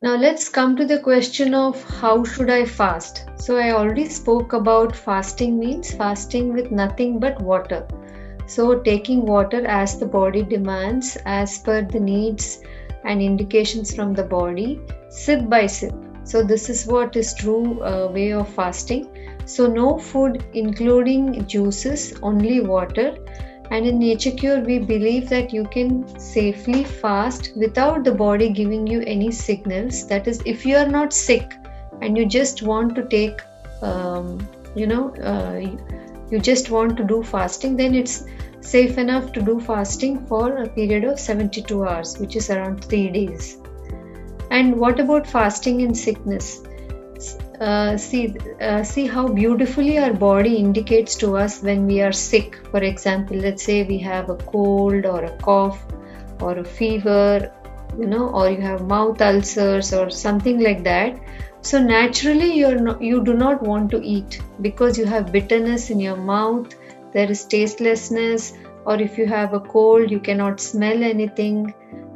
Now let's come to the question of how should I fast. So I already spoke about fasting means fasting with nothing but water. So taking water as the body demands, as per the needs and indications from the body, sip by sip. So this is what is true way of fasting. So no food including juices, only water. And in Nature Cure, we believe that you can safely fast without the body giving you any signals. That is, if you are not sick and you just want to take, um, you know, you just want to do fasting, then it's safe enough to do fasting for a period of 72 hours, which is around 3 days. And what about fasting in sickness? See how beautifully our body indicates to us when we are sick. For example, let's say we have a cold or a cough or a fever, or you have mouth ulcers or something like that. So naturally, you do not want to eat because you have bitterness in your mouth. There is tastelessness, or if you have a cold, you cannot smell anything,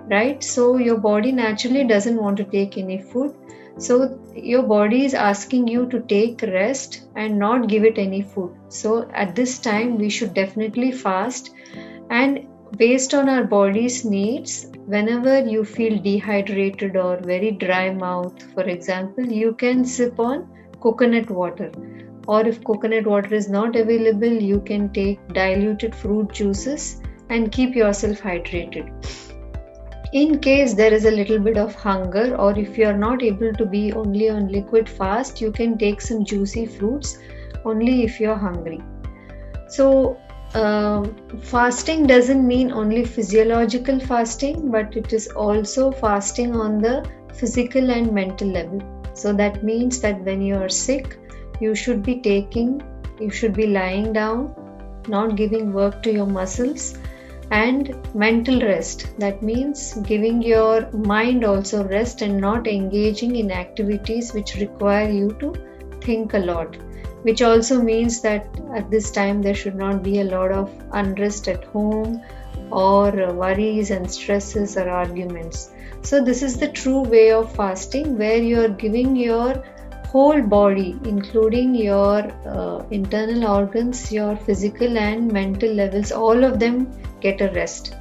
right? So your body naturally doesn't want to take any food. So your body is asking you to take rest and not give it any food. So at this time, we should definitely fast. And based on our body's needs, whenever you feel dehydrated or very dry mouth, for example, you can sip on coconut water. Or if coconut water is not available, you can take diluted fruit juices and keep yourself hydrated. In case there is a little bit of hunger, or if you are not able to be only on liquid fast, you can take some juicy fruits only if you are hungry. So fasting doesn't mean only physiological fasting, but it is also fasting on the physical and mental level. So that means that when you are sick, you should be lying down, not giving work to your muscles, and mental rest. That means giving your mind also rest and not engaging in activities which require you to think a lot, which also means that at this time there should not be a lot of unrest at home or worries and stresses or arguments. So this is the true way of fasting, where you are giving your whole body, including your internal organs, your physical and mental levels, all of them get a rest.